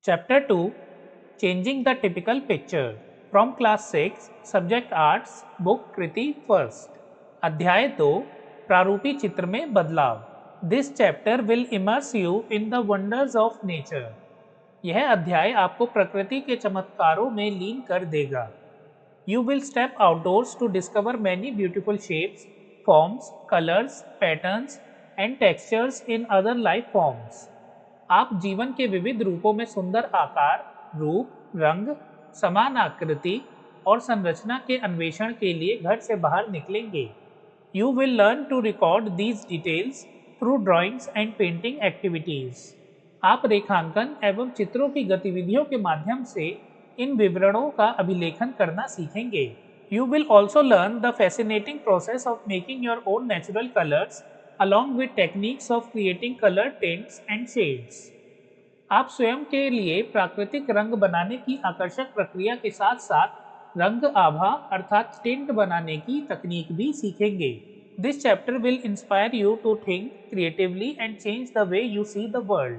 Chapter 2 Changing the Typical Picture from Class 6 Subject Arts Book Kriti First अध्याय 2 प्रारूपी चित्र में बदलाव This chapter will immerse you in the wonders of nature. यह अध्याय आपको प्रकृति के चमत्कारों में लीन कर देगा. You will step outdoors to discover many beautiful shapes, forms, colors, patterns and textures in other life forms. आप जीवन के विविध रूपों में सुंदर आकार, रूप, रंग, समान आकृति और संरचना के अन्वेषण के लिए घर से बाहर निकलेंगे. You will learn to record these details through drawings and painting activities. आप रेखांकन एवं चित्रों की गतिविधियों के माध्यम से इन विवरणों का अभिलेखन करना सीखेंगे. You will also learn the fascinating process of making your own natural colors along with techniques of creating color tints and shades. आप स्वयं के लिए प्राकृतिक रंग बनाने की आकर्षक प्रक्रिया के साथ साथ रंग आभा अर्थात टिंट बनाने की तकनीक भी सीखेंगे. This chapter will inspire you to think creatively and change the way you see the world.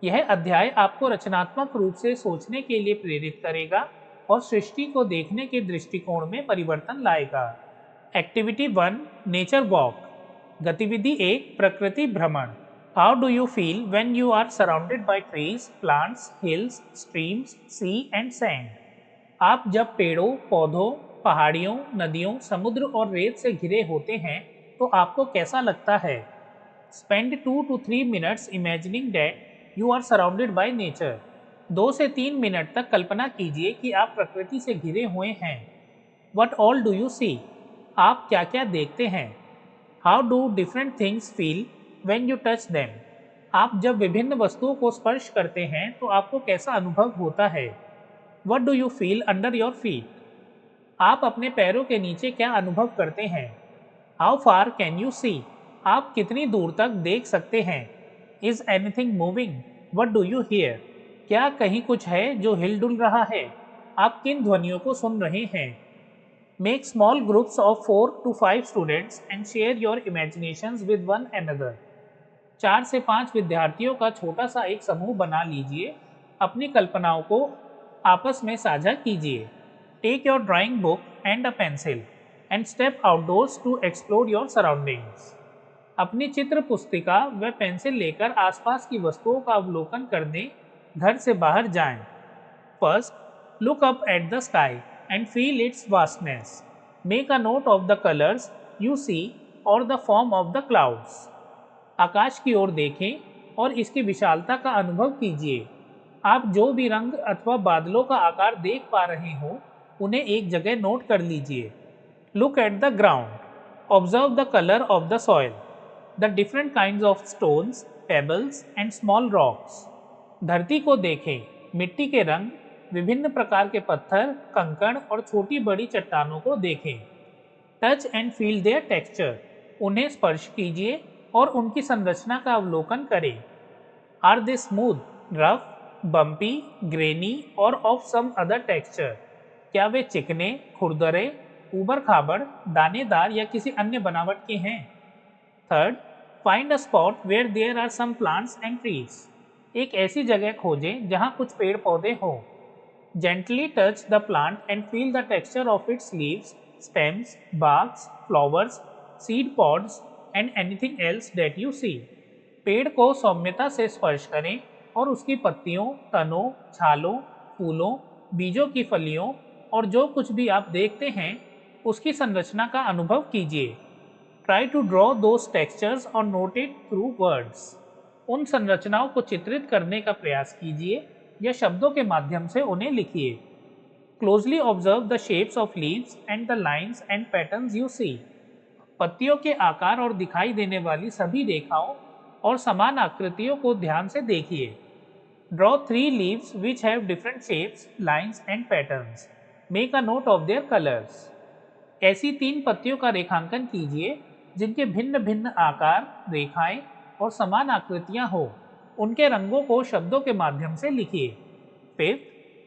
यह अध्याय आपको रचनात्मक रूप से सोचने के लिए प्रेरित करेगा और सृष्टि को देखने के दृष्टिकोण में परिवर्तन लाएगा. Activity 1 nature walk. गतिविधि 1 प्रकृति भ्रमण. How do you feel when you are surrounded by trees, plants, hills, streams, sea and sand? आप जब पेड़ों, पौधों, पहाड़ियों, नदियों, समुद्र और रेत से घिरे होते हैं तो आपको कैसा लगता है? Spend 2 to 3 minutes imagining that you are surrounded by nature. 2 से 3 मिनट तक कल्पना कीजिए कि आप प्रकृति से घिरे हुए हैं. What all do you see? आप क्या क्या देखते हैं? How do different things feel when you touch them? आप जब विभिन्न वस्तुओं को स्पर्श करते हैं तो आपको कैसा अनुभव होता है? What do you feel under your feet? आप अपने पैरों के नीचे क्या अनुभव करते हैं? How far can you see? आप कितनी दूर तक देख सकते हैं? Is anything moving? What do you hear? क्या कहीं कुछ है जो हिल-डुल रहा है? आप किन ध्वनियों को सुन रहे हैं? Make small groups of 4 to 5 students and share your imaginations with one another. 4 से 5 विद्यार्थियों का छोटा सा एक समूह बना लीजिए. अपनी कल्पनाओं को आपस में साझा कीजिए. Take your drawing book and a pencil and step outdoors to explore your surroundings. अपनी चित्र पुस्तिका व पेंसिल लेकर आसपास की वस्तुओं का अवलोकन करने घर से बाहर जाएं. First, look up at the sky and feel its vastness. Make a note of the colors you see or the form of the clouds. आकाश की ओर देखें और इसकी विशालता का अनुभव कीजिए. आप जो भी रंग अथवा बादलों का आकार देख पा रहे हो उन्हें एक जगह नोट कर लीजिए. Look at the ground. Observe the color of the soil. The different kinds of stones, pebbles and small rocks. धरती को देखें, मिट्टी के रंग, विभिन्न प्रकार के पत्थर, कंकड़ और छोटी बड़ी चट्टानों को देखें. Touch and feel their texture. उन्हें स्पर्श कीजिए और उनकी संरचना का अवलोकन करें. Are they smooth, rough, bumpy, grainy or of some other texture? क्या वे चिकने, खुरदरे, ऊबड़ खाबड़, दानेदार या किसी अन्य बनावट के हैं? Third, find a spot where there are some plants and trees. एक ऐसी जगह खोजें जहां कुछ पेड़ पौधे हों. Gently touch the plant and feel the texture of its leaves, stems, barks, flowers, seed pods and anything else that you see. पेड़ को सौम्यता से स्पर्श करें और उसकी पत्तियों, तनों, छालों, फूलों, बीजों की फलियों और जो कुछ भी आप देखते हैं उसकी संरचना का अनुभव कीजिए. Try to draw those textures or note it through words. उन संरचनाओं को चित्रित करने का प्रयास कीजिए या शब्दों के माध्यम से उन्हें लिखिए. Closely observe the shapes of leaves and the lines and patterns you see. पत्तियों के आकार और दिखाई देने वाली सभी रेखाओं और समान आकृतियों को ध्यान से देखिए. Draw 3 leaves which have different shapes, lines and patterns. Make a note of their colors. ऐसी 3 पत्तियों का रेखांकन कीजिए जिनके भिन्न भिन्न आकार, रेखाएं और समान आकृतियां हो. उनके रंगों को शब्दों के माध्यम से लिखिए. Fifth,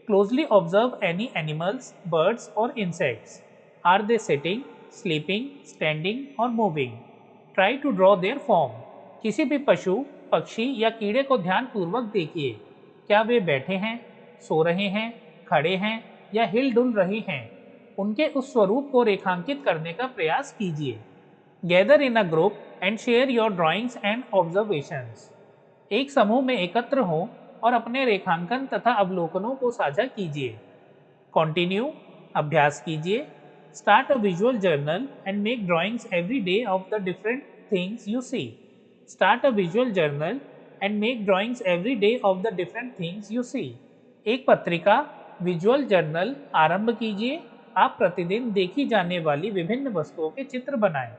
closely observe any animals, birds और insects. Are they sitting, sleeping, standing और moving? Try to draw their form. किसी भी पशु, पक्षी या कीड़े को ध्यानपूर्वक देखिए. क्या वे बैठे हैं, सो रहे हैं, खड़े हैं या हिल डुल रहे हैं, उनके उस स्वरूप को रेखांकित करने का प्रयास कीजिए। Gather in a group and share your drawings and observations. एक समूह में एकत्र हों और अपने रेखांकन तथा अवलोकनों को साझा कीजिए। कंटिन्यू, अभ्यास कीजिए। Start a visual journal and make drawings every day of the different things you see. Start a visual journal and make drawings every day of the different things you see. एक पत्रिका visual journal आरंभ कीजिए। आप प्रतिदिन देखी जाने वाली विभिन्न वस्तुओं के चित्र बनाएं।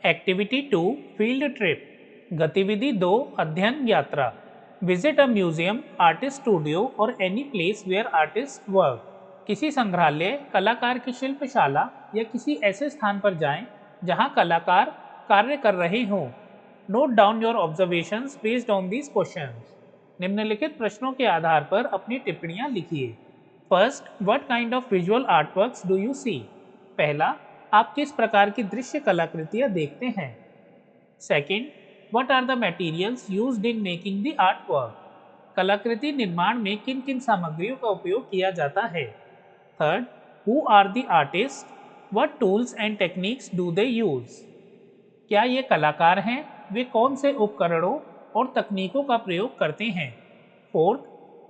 Activity 2 field trip. गतिविधि 2 अध्ययन यात्रा। Visit a museum, artist studio और any place where artist work. किसी संग्रहालय, कलाकार की शिल्पशाला या किसी ऐसे स्थान पर जाएं जहां कलाकार कार्य कर रहे हों। Note down your observations based on these questions. निम्नलिखित प्रश्नों के आधार पर अपनी टिप्पणियां लिखिए। First, what kind of visual artworks do you see? पहला, आप किस प्रकार की दृश्य कलाकृतियां देखते हैं? Second, what are the materials used in making the artwork? कलाकृति निर्माण में किन किन सामग्रियों का उपयोग किया जाता है? Third, who are the artist? What tools and techniques do they use? क्या ये कलाकार हैं? वे कौन से उपकरणों और तकनीकों का प्रयोग करते हैं? Fourth,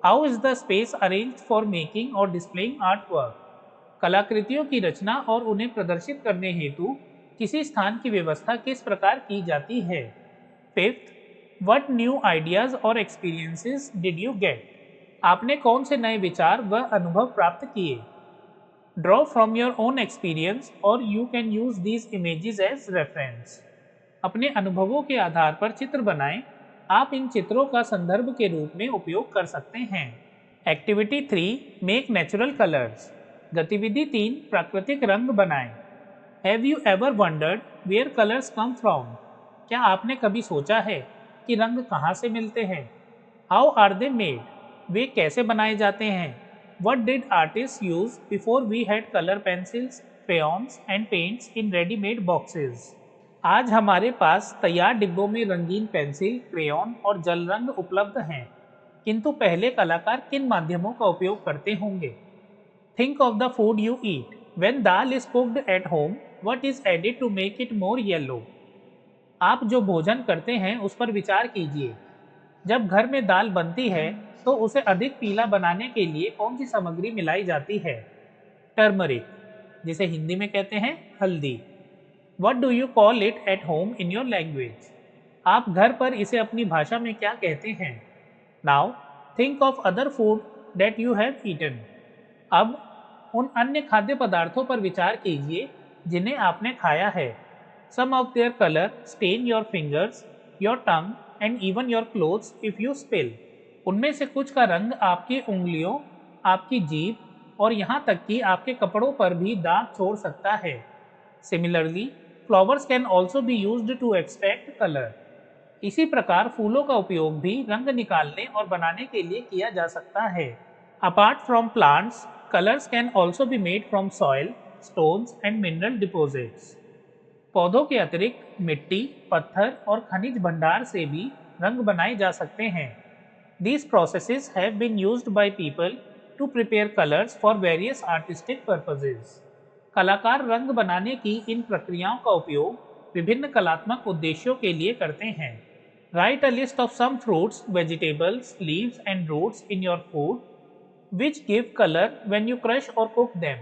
how is the space arranged for making और डिस्प्लेइंग आर्ट वर्क? कलाकृतियों की रचना और उन्हें प्रदर्शित करने हेतु किसी स्थान की व्यवस्था किस प्रकार की जाती है? फिफ्थ, व्हाट न्यू आइडियाज और एक्सपीरियंसेस डिड यू गेट? आपने कौन से नए विचार व अनुभव प्राप्त किए? Draw from your own experience और you can use these images as reference. अपने अनुभवों के आधार पर चित्र बनाएं। आप इन चित्रों का संदर्भ के रूप में उपयोग कर सकते हैं। Activity 3 make natural colours. गतिविधि 3 प्राकृतिक रंग बनाएं। Have you ever wondered where colours come from? क्या आपने कभी सोचा है कि रंग कहाँ से मिलते हैं? How are they made? वे कैसे बनाए जाते हैं? What did artist use before we had colour pencils, crayons and paints in readymade boxes? आज हमारे पास तैयार डिब्बों में रंगीन पेंसिल, क्रेयॉन और जल रंग उपलब्ध हैं, किंतु पहले कलाकार किन माध्यमों का उपयोग करते होंगे? Think of the food you eat. When dal is cooked at home, what is added to make it more yellow? आप जो भोजन करते हैं उस पर विचार कीजिए। जब घर में दाल बनती है तो उसे अधिक पीला बनाने के लिए कौन सी सामग्री मिलाई जाती है? टर्मरिक, जिसे हिंदी में कहते हैं हल्दी। What do you call it at home in your language? आप घर पर इसे अपनी भाषा में क्या कहते हैं? Now, think of other food that you have eaten. अब उन अन्य खाद्य पदार्थों पर विचार कीजिए जिन्हें आपने खाया है। Some of their color stain your fingers, your tongue and even your clothes if you spill. उनमें से कुछ का रंग आपकी उंगलियों, आपकी जीभ और यहाँ तक कि आपके कपड़ों पर भी दाग छोड़ सकता है। Similarly, flowers can also be used to extract color. इसी प्रकार फूलों का उपयोग भी रंग निकालने और बनाने के लिए किया जा सकता है। Apart from plants, colors can also be made from soil, stones and mineral deposits. पौधों के अतिरिक्त मिट्टी, पत्थर और खनिज भंडार से भी रंग बनाए जा सकते हैं। These processes have been used by people to prepare colors for various artistic purposes. कलाकार रंग बनाने की इन प्रक्रियाओं का उपयोग विभिन्न कलात्मक उद्देश्यों के लिए करते हैं। Write a list of some fruits, vegetables, leaves and roots in your food which give colour when you crush or cook them.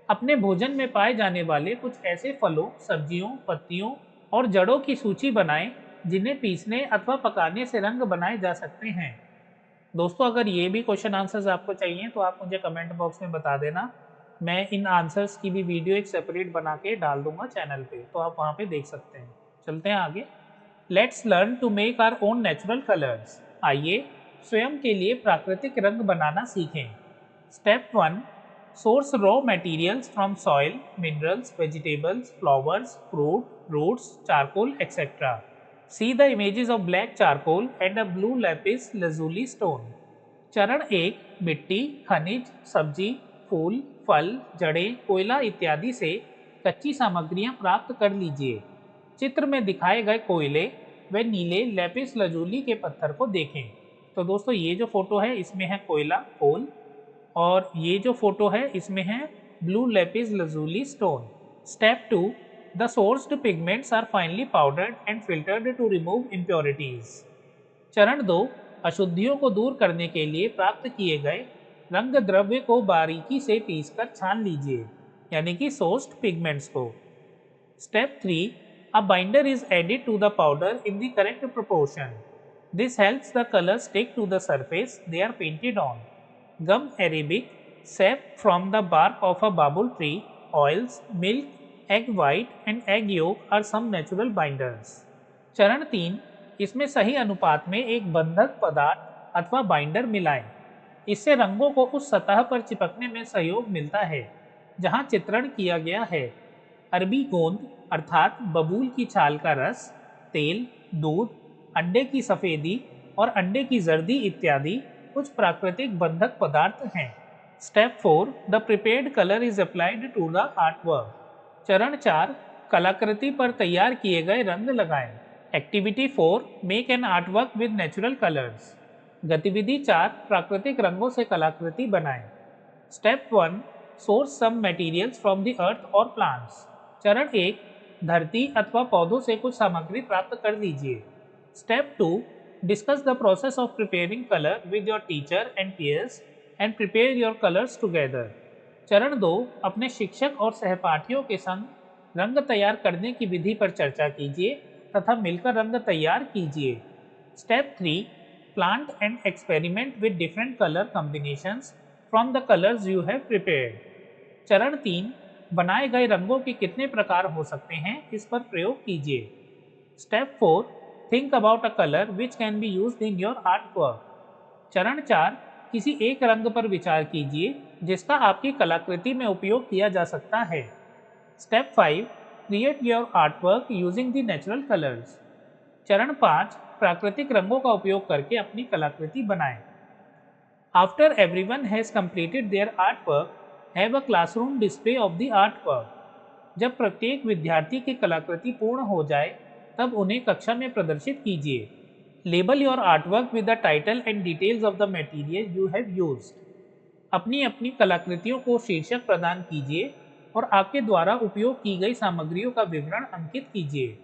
अपने भोजन में पाए जाने वाले कुछ ऐसे फलों, सब्जियों, पत्तियों और जड़ों की सूची बनाएं जिन्हें पीसने अथवा पकाने से रंग बनाए जा सकते हैं। दोस्तों, अगर ये भी क्वेश्चन आंसर्स आपको चाहिए तो आप मुझे कमेंट बॉक्स में बता देना। मैं इन आंसर्स की भी वीडियो एक सेपरेट बना के डाल दूंगा चैनल पे, तो आप वहाँ पे देख सकते हैं। चलते हैं आगे। Let's learn to make our own natural colours. आइए स्वयं के लिए प्राकृतिक रंग बनाना सीखें। Step 1, source raw materials from soil, minerals, vegetables, flowers, fruit, roots, charcoal etcetera. See the images of black charcoal and a blue lapis lazuli stone. चरण 1, मिट्टी, खनिज, सब्जी, फूल, फल, जड़ें, कोयला इत्यादि से कच्ची सामग्रियां प्राप्त कर लीजिए। चित्र में दिखाए गए कोयले व नीले लैपिस लजूली के पत्थर को देखें। तो दोस्तों ये जो फोटो है इसमें है कोयला कोल, और ये जो फोटो है इसमें है blue lapis lazuli stone. Step 2, the sourced pigments are finely powdered and filtered to remove impurities. चरण 2, अशुद्धियों को दूर करने के लिए प्राप्त किए गए रंग द्रव्य को बारीकी से पीसकर छान लीजिए, यानी कि सोर्स्ड पिगमेंट्स को। Step 3, a binder is added to the powder in the correct proportion. This helps the colors stick to the surface they are painted on. Gum arabic, sap from the bark of a babul tree, oils, milk, egg white and egg yolk are some natural binders. चरण 3, इसमें सही अनुपात में एक बंधक पदार्थ अथवा binder मिलाएं। इससे रंगों को उस सतह पर चिपकने में सहयोग मिलता है जहां चित्रण किया गया है। अरबी गोंद अर्थात बबूल की छाल का रस, तेल, दूध, अंडे की सफ़ेदी और अंडे की जर्दी इत्यादि कुछ प्राकृतिक बंधक पदार्थ हैं। Step 4, the prepared colour is applied to the artwork. चरण 4, कलाकृति पर तैयार किए गए रंग लगाएं। Activity 4, make an artwork with natural colours. गतिविधि 4, प्राकृतिक रंगों से कलाकृति बनाएं। Step 1, source some materials from the earth or plants. चरण 1, धरती अथवा पौधों से कुछ सामग्री प्राप्त कर लीजिए। Step 2, discuss the process of preparing colour with your teacher and peers and prepare your colours together. चरण 2, अपने शिक्षक और सहपाठियों के संग रंग तैयार करने की विधि पर चर्चा कीजिए तथा मिलकर रंग तैयार कीजिए। Step 3, plant and experiment with different colour combinations from the colours you have prepared. चरण 3, बनाए गए रंगों के कितने प्रकार हो सकते हैं इस पर प्रयोग कीजिए। Step 4, think about a colour which can be used in your art work. चरण 4, किसी एक रंग पर विचार कीजिए जिसका आपकी कलाकृति में उपयोग किया जा सकता है। Step 5, create your art work using the natural colours. चरण 5, प्राकृतिक रंगों का उपयोग करके अपनी कलाकृति बनाएं। After everyone has completed their artwork, have a classroom display of the artwork. जब प्रत्येक विद्यार्थी की कलाकृति पूर्ण हो जाए तब उन्हें कक्षा में प्रदर्शित कीजिए। Label your artwork with the title and details of the material you have used. अपनी अपनी कलाकृतियों को शीर्षक प्रदान कीजिए और आपके द्वारा उपयोग की गई सामग्रियों का विवरण अंकित कीजिए।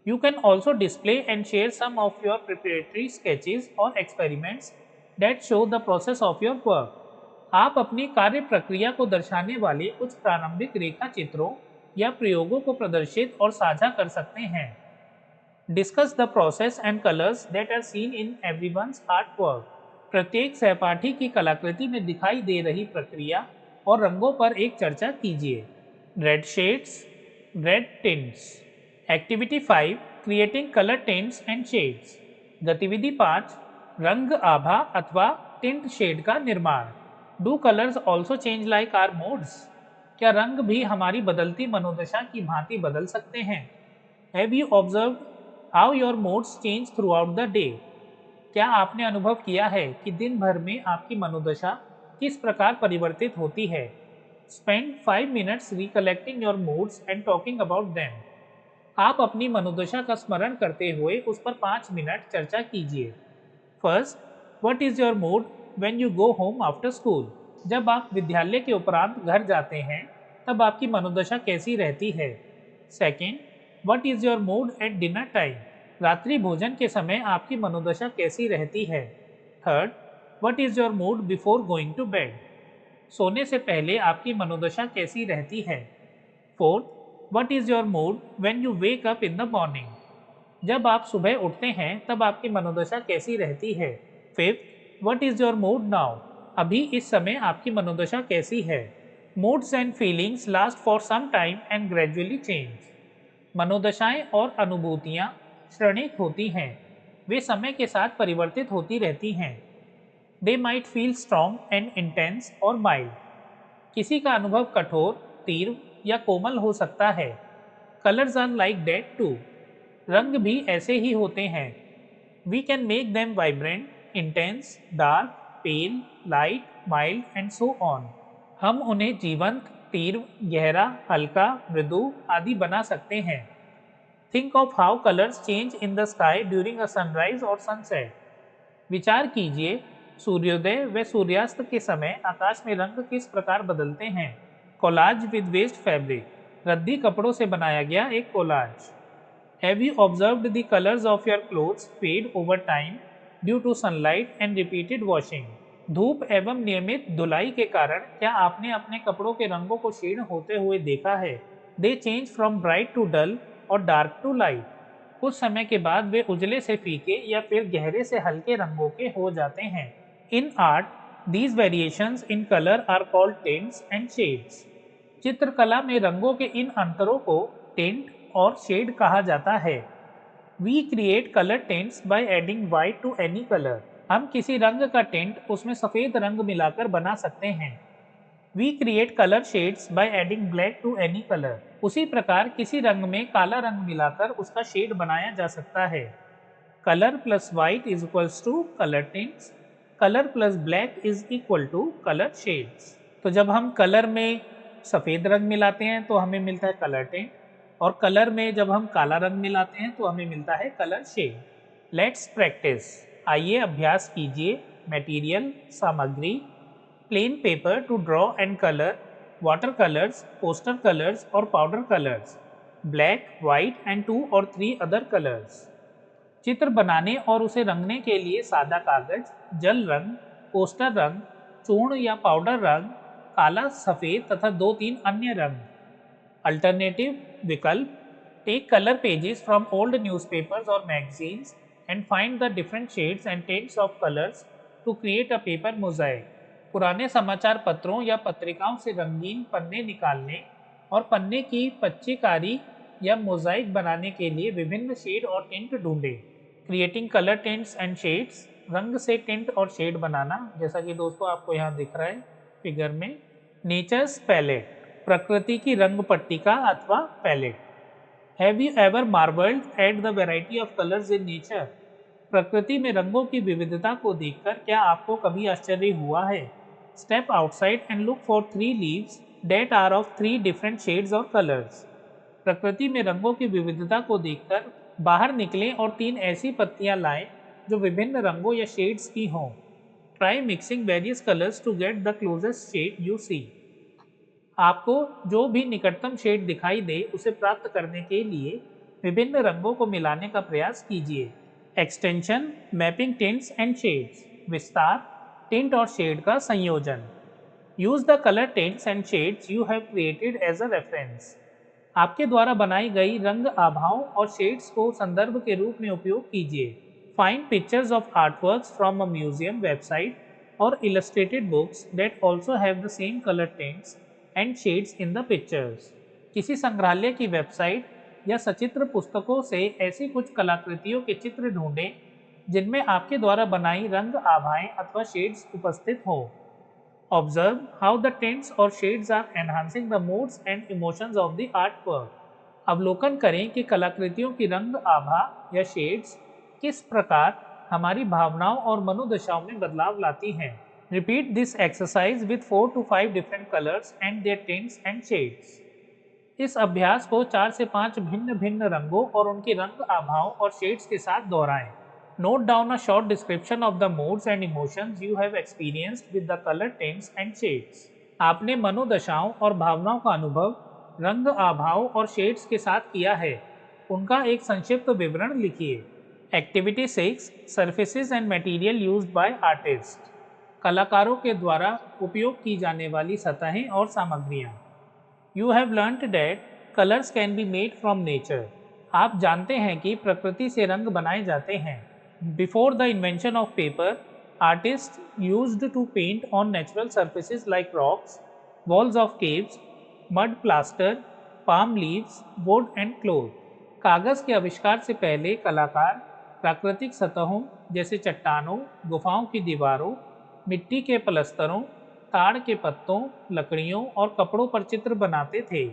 You can also display and share some of your preparatory sketches or experiments that show the process of your work. आप अपनी कार्य प्रक्रिया को दर्शाने वाले कुछ प्रारंभिक रेखा चित्रों या प्रयोगों को प्रदर्शित और साझा कर सकते हैं। Discuss the process and colors that are seen in everyone's artwork. प्रत्येक सहपाठी की कलाकृति में दिखाई दे रही प्रक्रिया और रंगों पर एक चर्चा कीजिए। Red shades, red tints. Activity 5, creating colour tints and shades. गतिविधि 5, रंग आभा अथवा टिंट शेड का निर्माण। Do colours also change like our moods. क्या रंग भी हमारी बदलती मनोदशा की भांति बदल सकते हैं? Have you observed how your moods change through out the day. क्या आपने अनुभव किया है कि दिन भर में आपकी मनोदशा किस प्रकार परिवर्तित होती है? Spend 5 minutes recollecting your moods and talking about them. आप अपनी मनोदशा का स्मरण करते हुए उस पर 5 मिनट चर्चा कीजिए। First, what is your mood when you go home after school. जब आप विद्यालय के उपरांत घर जाते हैं तब आपकी मनोदशा कैसी रहती है? Second, what is your mood at dinner time. रात्रि भोजन के समय आपकी मनोदशा कैसी रहती है? Third, what is your mood before going to bed. सोने से पहले आपकी मनोदशा कैसी रहती है? Fourth, What is your mood when you wake up in the morning? जब आप सुबह उठते हैं तब आपकी मनोदशा कैसी रहती है? Fifth, What is your mood now? अभी इस समय आपकी मनोदशा कैसी है? Moods and feelings last for some time and gradually change. मनोदशाएं और अनुभूतियाँ क्षणिक होती हैं, वे समय के साथ परिवर्तित होती रहती हैं। They might feel strong and intense or mild. किसी का अनुभव कठोर, तीव्र या कोमल हो सकता है। Colours are like that too. रंग भी ऐसे ही होते हैं। We can make them vibrant, intense, dark, pale, light, mild and so on. हम उन्हें जीवंत, तीव्र, गहरा, हल्का, मृदु आदि बना सकते हैं। Think of how colours change in the sky during a sunrise और सनसेट। विचार कीजिए, सूर्योदय व सूर्यास्त के समय आकाश में रंग किस प्रकार बदलते हैं। कोलाज विद वेस्ट फैब्रिक, रद्दी कपड़ों से बनाया गया एक collage. Have you observed the colours of your clothes fade over time due to sunlight and repeated washing. धूप एवं नियमित धुलाई के कारण क्या आपने अपने कपड़ों के रंगों को क्षीण होते हुए देखा है। They change from bright to dull और डार्क टू लाइट। कुछ समय के बाद वे उजले से फीके या फिर गहरे से हल्के रंगों के हो जाते हैं। In art, these variations in colour are called tints and shades. चित्रकला में रंगों के इन अंतरों को टिंट और शेड कहा जाता है। We create colour tints by adding white to any colour. हम किसी रंग का टिंट उसमें सफ़ेद रंग मिलाकर बना सकते हैं। We create colour shades by adding black to any colour. उसी प्रकार किसी रंग में काला रंग मिलाकर उसका शेड बनाया जा सकता है। Colour plus white is equals to colour tints, colour plus black is equal to colour shades. तो जब हम कलर में सफ़ेद रंग मिलाते हैं तो हमें मिलता है कलर टिंट, और कलर में जब हम काला रंग मिलाते हैं तो हमें मिलता है कलर शेड। लेट्स प्रैक्टिस, आइए अभ्यास कीजिए। मटेरियल सामग्री, plain paper to draw and colour, water colours, poster colours और powder colours, black, white and 2 और 3 अदर कलर्स। चित्र बनाने और उसे रंगने के लिए सादा कागज, जल रंग, पोस्टर रंग, चूर्ण या पाउडर रंग, काला, सफ़ेद तथा 2-3 अन्य रंग। अल्टरनेटिव विकल्प, take colour pages from old newspapers और magazines and find the different shades and tints of colours to create a paper mosaic. पुराने समाचार पत्रों या पत्रिकाओं से रंगीन पन्ने निकालने और पन्ने की पच्चीकारी या मोज़ाइक बनाने के लिए विभिन्न शेड और टिंट ढूंढें। Creating colour tints and shades, रंग से टिंट और शेड बनाना, जैसा कि दोस्तों आपको यहाँ दिख रहा है फिगर में। नेचर्स पैलेट, प्रकृति की रंग पट्टिका अथवा palette. Have you ever marvelled at the variety of colours in nature. प्रकृति में रंगों की विविधता को देखकर क्या आपको कभी आश्चर्य हुआ है। Step outside and look for 3 leaves that are of 3 different shades or colours. प्रकृति में रंगों की विविधता को देखकर बाहर निकलें और 3 ऐसी पत्तियां लाएं जो विभिन्न रंगों या शेड्स की हों। Try mixing various colours to get the closest shade you see. आपको जो भी निकटतम शेड दिखाई दे उसे प्राप्त करने के लिए विभिन्न रंगों को मिलाने का प्रयास कीजिए। Extension, mapping tints and shades, विस्तार, टिंट और शेड का संयोजन। Use the colour tints and shades you have created as a reference. आपके द्वारा बनाई गई रंग आभाओं और शेड्स को संदर्भ के रूप में उपयोग कीजिए। Find pictures of artworks from a museum website और illustrated books that also have the same colour tints and shades in the pictures. किसी संग्रहालय की वेबसाइट या सचित्र पुस्तकों से ऐसी कुछ कलाकृतियों के चित्र ढूंढें जिनमें आपके द्वारा बनाई रंग आभाएं अथवा शेड्स उपस्थित हों। Observe how the tints or shades are enhancing the moods and emotions of the art work. अवलोकन करें कि कलाकृतियों की रंग आभा या शेड्स किस प्रकार हमारी भावनाओं और मनोदशाओं में बदलाव लाती हैं। Repeat this exercise with 4 to 5 different colors and their tints and shades. इस अभ्यास को 4 से 5 भिन्न भिन्न रंगों और उनकी रंग आभाओं और शेड्स के साथ दोहराएं। Note down a short description of the moods and emotions you have experienced with the color tints and shades. आपने मनोदशाओं और भावनाओं का अनुभव रंग आभाओं और शेड्स के साथ किया है, उनका एक संक्षिप्त विवरण लिखिए। Activity 6, Surfaces and Material Used by Artists. कलाकारों के द्वारा उपयोग की जाने वाली सतहें और सामग्रियाँ। You have learned that colours can be made from nature. आप जानते हैं कि प्रकृति से रंग बनाए जाते हैं। Before the invention of paper, artist used to paint on natural surfaces like rocks, walls of caves, mud plaster, palm leaves, wood and cloth. कागज़ के आविष्कार से पहले कलाकार प्राकृतिक सतहों जैसे चट्टानों, गुफाओं की दीवारों, मिट्टी के पलस्तरों, ताड़ के पत्तों, लकड़ियों और कपड़ों पर चित्र बनाते थे।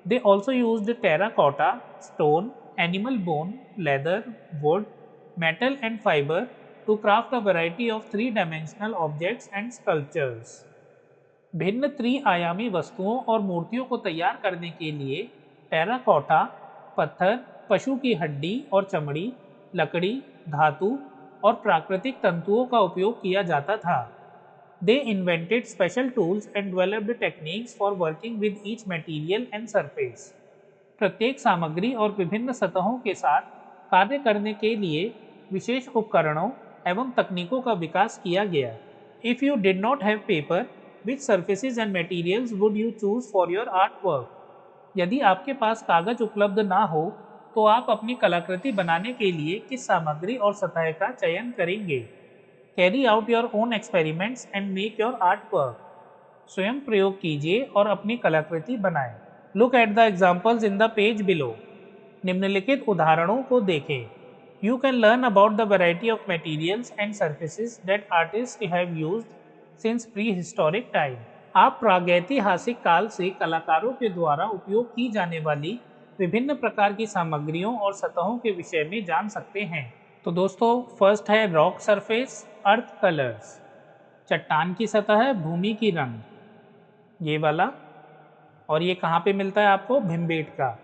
They also used terracotta, stone, animal bone, leather, wood, metal and fibre to craft a variety of 3-dimensional objects and sculptures. भिन्न त्रि-आयामी वस्तुओं और मूर्तियों को तैयार करने के लिए टेराकोटा, पत्थर, पशु की हड्डी और चमड़ी, लकड़ी, धातु, और प्राकृतिक तंतुओं का उपयोग किया जाता था। They invented special tools and developed techniques for working with each material and surface. प्रत्येक सामग्री और विभिन्न सतहों के साथ कार्य करने के लिए विशेष उपकरणों एवं तकनीकों का विकास किया गया। If you did not have paper, which surfaces and materials would you choose for your artwork? यदि आपके पास कागज उपलब्ध ना हो तो आप अपनी कलाकृति बनाने के लिए किस सामग्री और सतह का चयन करेंगे? Carry out your own experiments and make your artwork. स्वयं प्रयोग कीजिए और अपनी कलाकृति बनाएं। Look at the examples in the page below. निम्नलिखित उदाहरणों को देखें। You can learn about the variety of materials and surfaces that artists have used since prehistoric time. आप प्रागैतिहासिक काल से कलाकारों के द्वारा उपयोग की जाने वाली विभिन्न प्रकार की सामग्रियों और सतहों के विषय में जान सकते हैं। तो दोस्तों, फर्स्ट है रॉक सरफेस, अर्थ कलर्स। चट्टान की सतह, भूमि की रंग, ये वाला। और ये कहाँ पे मिलता है आपको? भिमबेटका।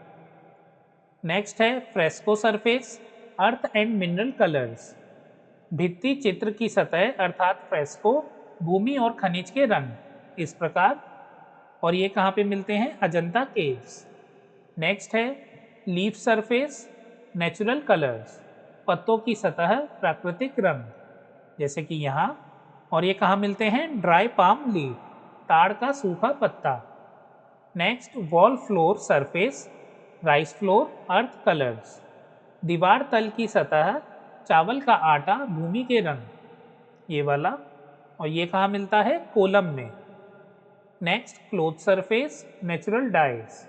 नेक्स्ट है fresco surface, earth and mineral colours. भित्ति चित्र की सतह अर्थात फ्रेस्को, भूमि और खनिज के रंग, इस प्रकार। और ये कहाँ पे मिलते हैं? अजंता केव्स। नेक्स्ट है लीफ सरफेस, नेचुरल कलर्स। पत्तों की सतह, प्राकृतिक रंग, जैसे कि यहाँ। और ये कहाँ मिलते हैं? ड्राई पाम लीफ, ताड़ का सूखा पत्ता। Next wall floor surface, rice flour, earth colours. दीवार तल की सतह, चावल का आटा, भूमि के रंग, ये वाला। और ये कहाँ मिलता है? कोलम में। Next cloth surface, natural dyes.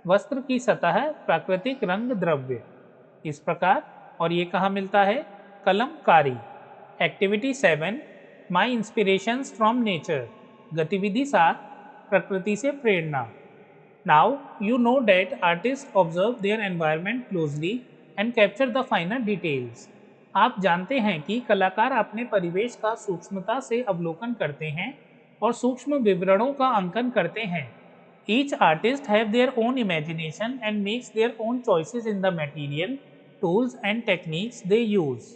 वस्त्र की सतह, प्राकृतिक रंग द्रव्य, इस प्रकार। और ये कहाँ मिलता है? Kalamkari. Activity 7, my inspirations from nature. गतिविधि 7, प्रकृति से प्रेरणा। Now you know that artists observe their environment closely and capture the finer details. आप जानते हैं कि कलाकार अपने परिवेश का सूक्ष्मता से अवलोकन करते हैं और सूक्ष्म विवरणों का अंकन करते हैं। Each artist have their own imagination and makes their own choices in the material, tools and techniques they use.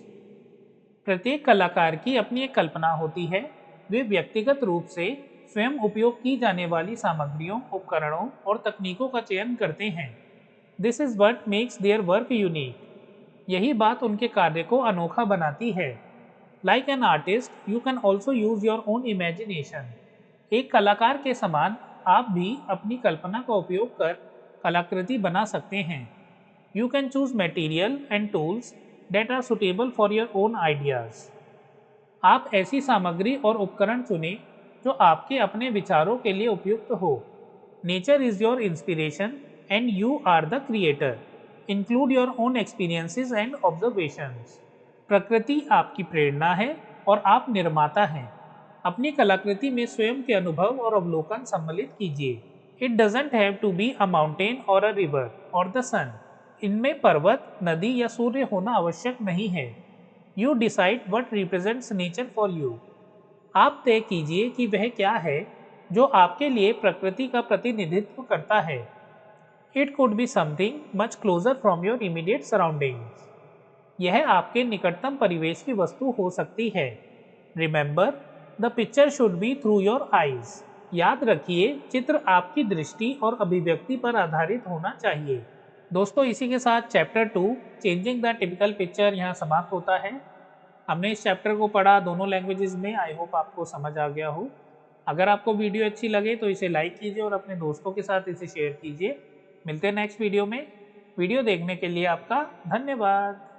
प्रत्येक कलाकार की अपनी एक कल्पना होती है। वे व्यक्तिगत रूप से स्वयं उपयोग की जाने वाली सामग्रियों, उपकरणों और तकनीकों का चयन करते हैं। This is what makes their work unique. यही बात उनके कार्य को अनोखा बनाती है। Like an artist, you can also use your own imagination. एक कलाकार के समान आप भी अपनी कल्पना का उपयोग कर कलाकृति बना सकते हैं। You can choose material and tools that are suitable for your own ideas. आप ऐसी सामग्री और उपकरण चुनें जो आपके अपने विचारों के लिए उपयुक्त हो। Nature is your inspiration and you are the creator. Include your own experiences and observations. प्रकृति आपकी प्रेरणा है और आप निर्माता हैं। अपनी कलाकृति में स्वयं के अनुभव और अवलोकन सम्मिलित कीजिए। It doesn't have to be a mountain or a river और द सन। इनमें पर्वत, नदी या सूर्य होना आवश्यक नहीं है। You decide what represents nature for you. आप तय कीजिए कि वह क्या है जो आपके लिए प्रकृति का प्रतिनिधित्व करता है। It could be something much closer from your immediate surroundings. यह आपके निकटतम परिवेश की वस्तु हो सकती है। Remember, the picture should be through your eyes. याद रखिए, चित्र आपकी दृष्टि और अभिव्यक्ति पर आधारित होना चाहिए। दोस्तों, इसी के साथ chapter 2 changing the typical picture यहाँ समाप्त होता है। हमने इस चैप्टर को पढ़ा दोनों लैंग्वेजेस में। आई होप आपको समझ आ गया हो। अगर आपको वीडियो अच्छी लगे तो इसे लाइक कीजिए और अपने दोस्तों के साथ इसे शेयर कीजिए। मिलते हैं नेक्स्ट वीडियो में। वीडियो देखने के लिए आपका धन्यवाद।